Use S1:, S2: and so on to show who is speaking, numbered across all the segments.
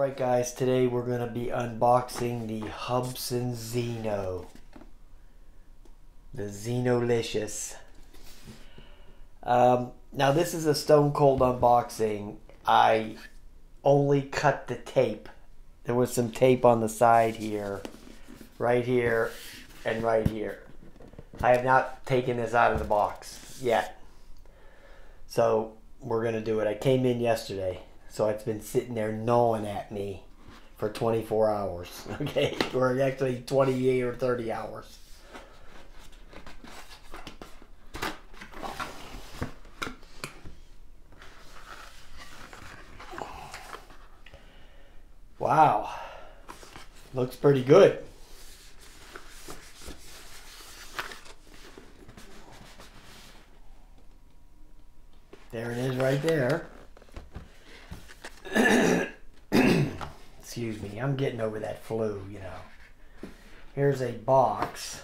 S1: Alright guys, today we're going to be unboxing the Hubsan Zino. The Zinolicious. Now this is a stone cold unboxing. I only cut the tape. There was some tape on the side here, right here, and right here. I have not taken this out of the box yet. So we're going to do it. I came in yesterday. So it's been sitting there gnawing at me for 24 hours, okay? Or actually 28 or 30 hours. Wow. Looks pretty good. There it is right there. Excuse me, I'm getting over that flu, you know. Here's a box.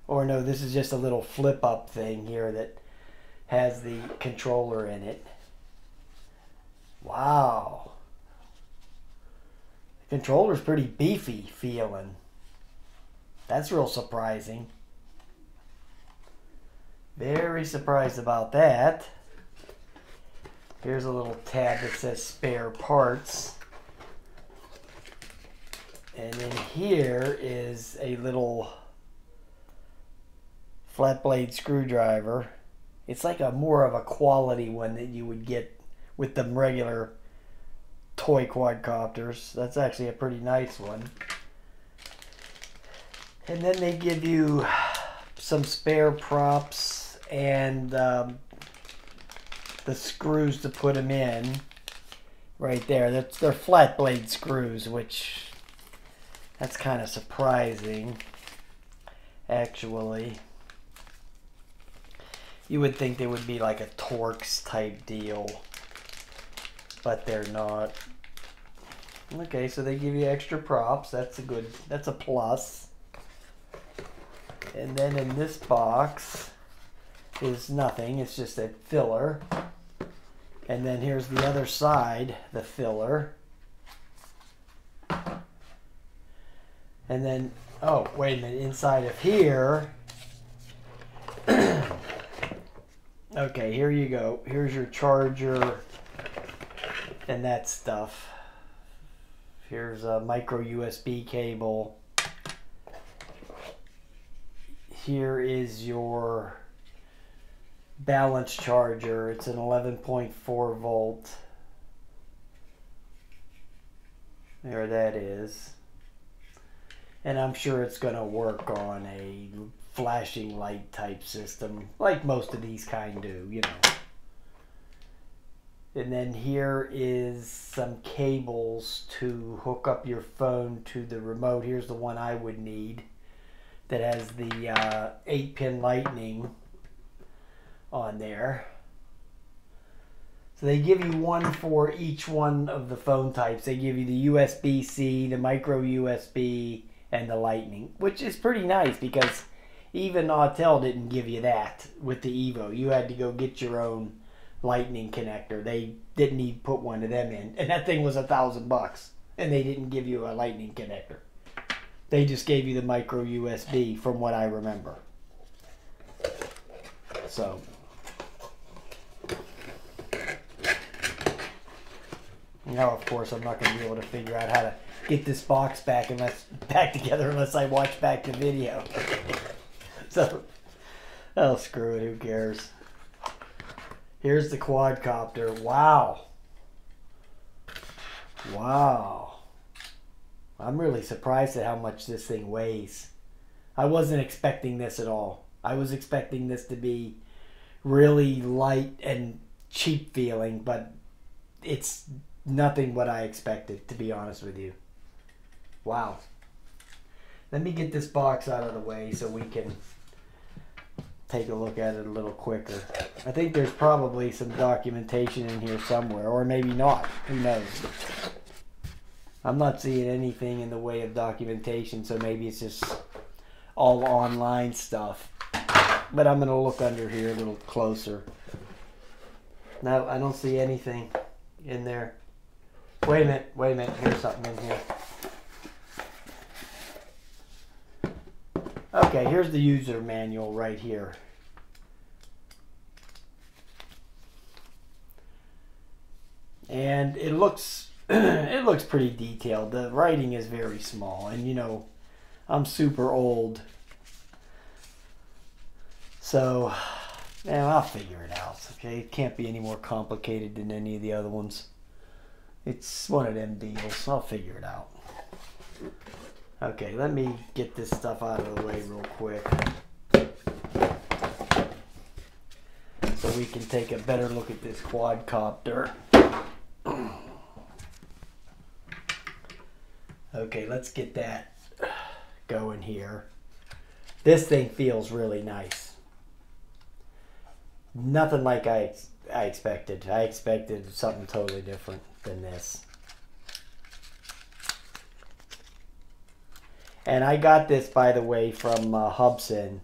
S1: Or no, this is just a little flip up thing here that has the controller in it. Wow. The controller's pretty beefy feeling. That's real surprising. Very surprised about that. Here's a little tab that says spare parts. And then here is a little flat blade screwdriver. It's like a more of a quality one that you would get with the regular toy quadcopters. That's actually a pretty nice one. And then they give you some spare props and the screws to put them in right there. They're flat blade screws, which that's kind of surprising actually. You would think they would be like a Torx type deal, but they're not. Okay, so they give you extra props. That's a plus. And then in this box is nothing. It's just a filler. And then here's the other side, the filler. And then, oh, wait a minute, inside of here. Okay, here you go. Here's your charger and that stuff. Here's a micro USB cable. Here is your balance charger. It's an 11.4 volt. There that is. And I'm sure it's going to work on a flashing light type system, like most of these kind do, you know. And then here is some cables to hook up your phone to the remote. Here's the one I would need that has the 8-pin lightning on there. So they give you one for each one of the phone types. They give you the USB-C, the micro USB, and the lightning, which is pretty nice because even Autel didn't give you that with the Evo. You had to go get your own lightning connector. They didn't even put one of them in, and that thing was $1,000, and they didn't give you a lightning connector. They just gave you the micro USB, from what I remember. So now, of course, I'm not going to be able to figure out how to get this box back together unless I watch back the video. So, oh, screw it, who cares? Here's the quadcopter. Wow. Wow. I'm really surprised at how much this thing weighs. I wasn't expecting this at all. I was expecting this to be really light and cheap feeling, but it's nothing what I expected, to be honest with you. Wow. Let me get this box out of the way so we can take a look at it a little quicker. I think there's probably some documentation in here somewhere, or maybe not. Who knows? I'm not seeing anything in the way of documentation, so maybe it's just all online stuff. But I'm going to look under here a little closer. No, I don't see anything in there. Wait a minute, here's something in here. Okay, here's the user manual right here. And it looks it looks pretty detailed. The writing is very small, and you know, I'm super old. So, man, I'll figure it out. Okay, it can't be any more complicated than any of the other ones. It's one of them deals. I'll figure it out. Okay, let me get this stuff out of the way real quick, so we can take a better look at this quadcopter. Okay, let's get that going here. This thing feels really nice. Nothing like I expected. I expected something totally different than this. And I got this, by the way, from Hubsan.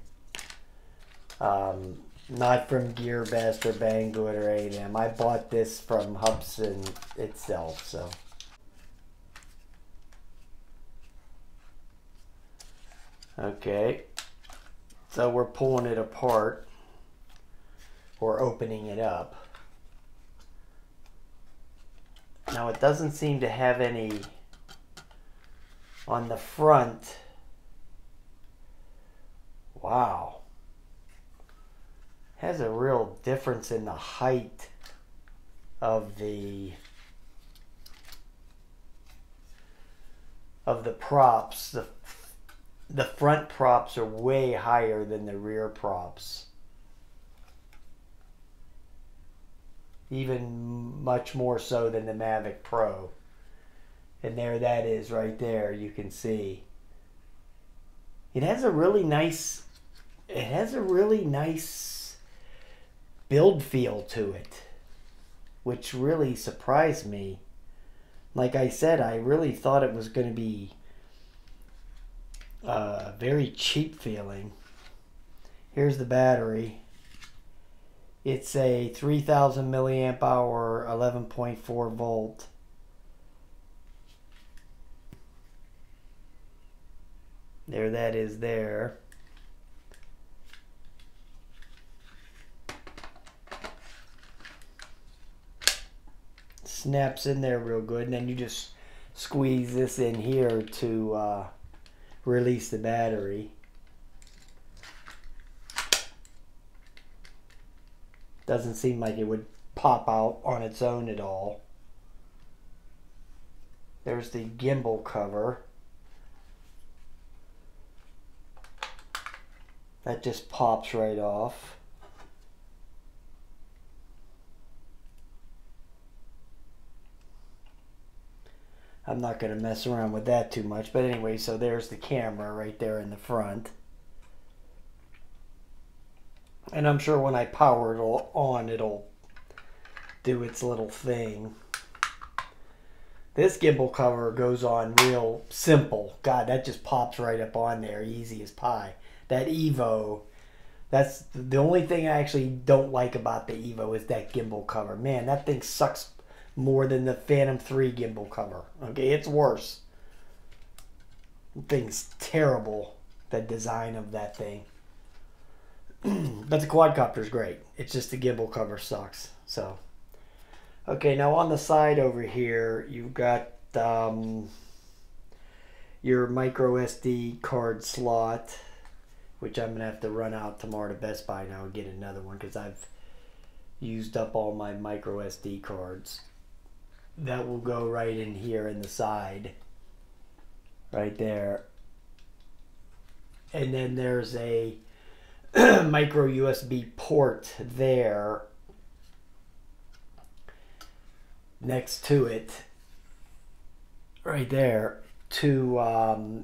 S1: Not from GearBest or Banggood or any of them. I bought this from Hubsan itself, so. Okay. So we're pulling it apart. Or opening it up. Now it doesn't seem to have any on the front. Wow. Has a real difference in the height of the props. The front props are way higher than the rear props. Even much more so than the Mavic Pro. And there that is right there, you can see. It has a really nice build feel to it, which really surprised me. Like I said, I really thought it was going to be very cheap feeling. Here's the battery. It's a 3000 milliamp hour, 11.4 volt. There that is there. Snaps in there real good, and then you just squeeze this in here to release the battery. Doesn't seem like it would pop out on its own at all. There's the gimbal cover. That just pops right off. I'm not going to mess around with that too much, but anyway, so there's the camera right there in the front. And I'm sure when I power it on, it'll do its little thing. This gimbal cover goes on real simple. God, that just pops right up on there, easy as pie. That Evo, that's the only thing I actually don't like about the Evo is that gimbal cover. Man, that thing sucks more than the Phantom 3 gimbal cover. Okay, it's worse. The thing's terrible, the design of that thing. But the quadcopter is great. It's just the gimbal cover sucks. So, okay, now on the side over here, you've got your micro SD card slot, which I'm gonna have to run out tomorrow to Best Buy now and get another one because I've used up all my micro SD cards. That will go right in here in the side, right there. And then there's a micro USB port there next to it, right there, to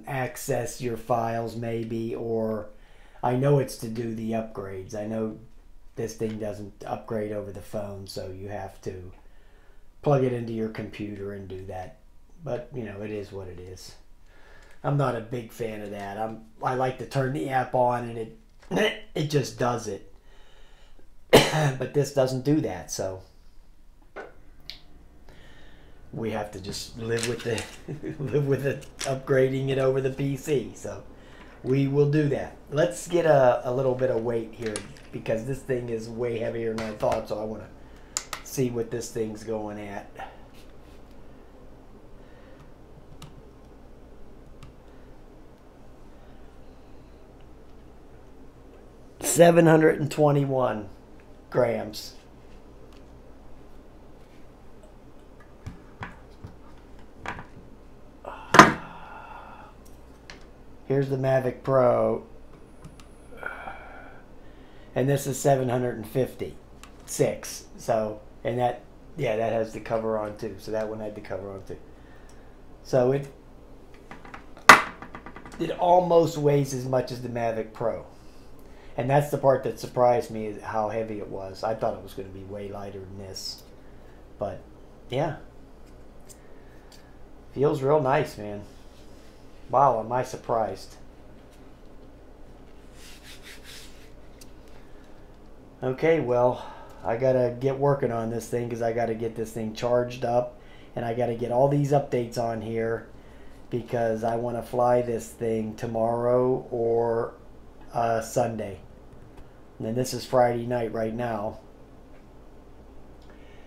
S1: access your files maybe, or I know it's to do the upgrades. I know this thing doesn't upgrade over the phone, so you have to plug it into your computer and do that. But you know, it is what it is. I'm not a big fan of that. I like to turn the app on and it just does it. But this doesn't do that, so. we have to just live with the live with it, upgrading it over the PC. So we will do that. Let's get a little bit of weight here because this thing is way heavier than I thought. So I want to see what this thing's going at. $721 grams. Here's the Mavic Pro, and this is 756. So, and that, yeah, that has the cover on too. So that one had the cover on too. So it almost weighs as much as the Mavic Pro, and that's the part that surprised me, is how heavy it was. I thought it was going to be way lighter than this, but yeah, feels real nice, man. Wow, am I surprised. Okay, well, I gotta get working on this thing because I gotta get this thing charged up, and I gotta get all these updates on here because I want to fly this thing tomorrow or Sunday. And then this is Friday night right now,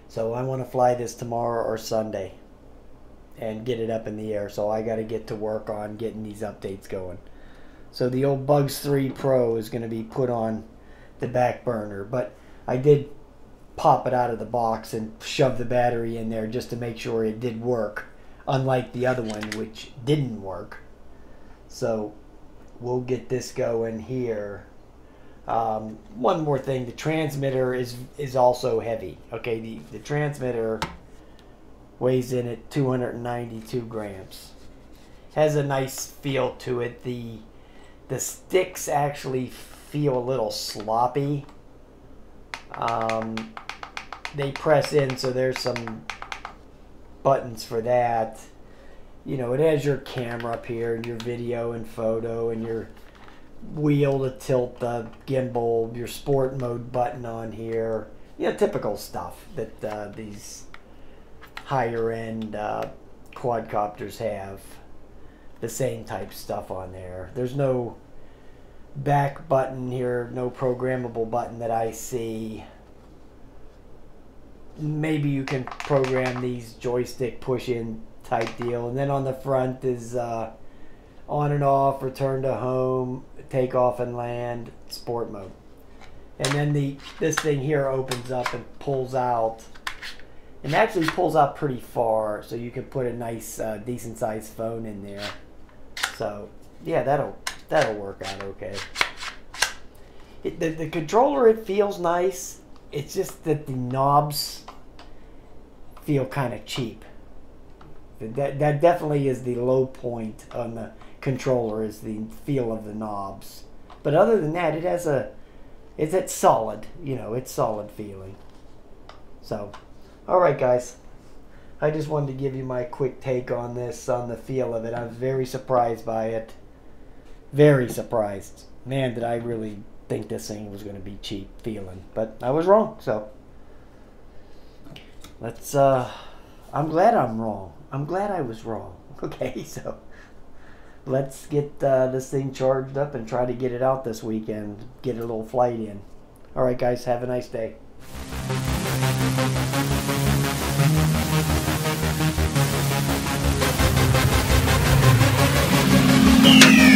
S1: so I want to fly this tomorrow or Sunday and get it up in the air. So I got to get to work on getting these updates going. So the old Bugs 3 Pro is going to be put on the back burner, but I did pop it out of the box and shove the battery in there just to make sure it did work, unlike the other one which didn't work. So we'll get this going here. One more thing, the transmitter is also heavy. Okay, the transmitter weighs in at 292 grams. Has a nice feel to it. The sticks actually feel a little sloppy. They press in, so there's some buttons for that. You know, it has your camera up here and your video and photo and your wheel to tilt the gimbal, your sport mode button on here. You know, typical stuff that these higher end quadcopters have. The same type stuff on there. There's no back button here, no programmable button that I see. Maybe you can program these joystick push-in type deal. And then on the front is on and off, return to home, take off and land, sport mode. And then this thing here opens up and pulls out. And actually pulls out pretty far, so you can put a nice, decent sized phone in there. So yeah, that'll work out okay. The controller, it feels nice. It's just that the knobs feel kind of cheap. That definitely is the low point on the controller, is the feel of the knobs. But other than that, it's solid. You know, it's solid feeling. So. Alright guys, I just wanted to give you my quick take on this, on the feel of it. I was very surprised by it. Very surprised. Man, did I really think this thing was going to be cheap feeling. But I was wrong, so. Let's, I'm glad I'm wrong. I'm glad I was wrong. Okay, so. Let's get this thing charged up and try to get it out this weekend. Get a little flight in. Alright guys, have a nice day.
S2: Yeah.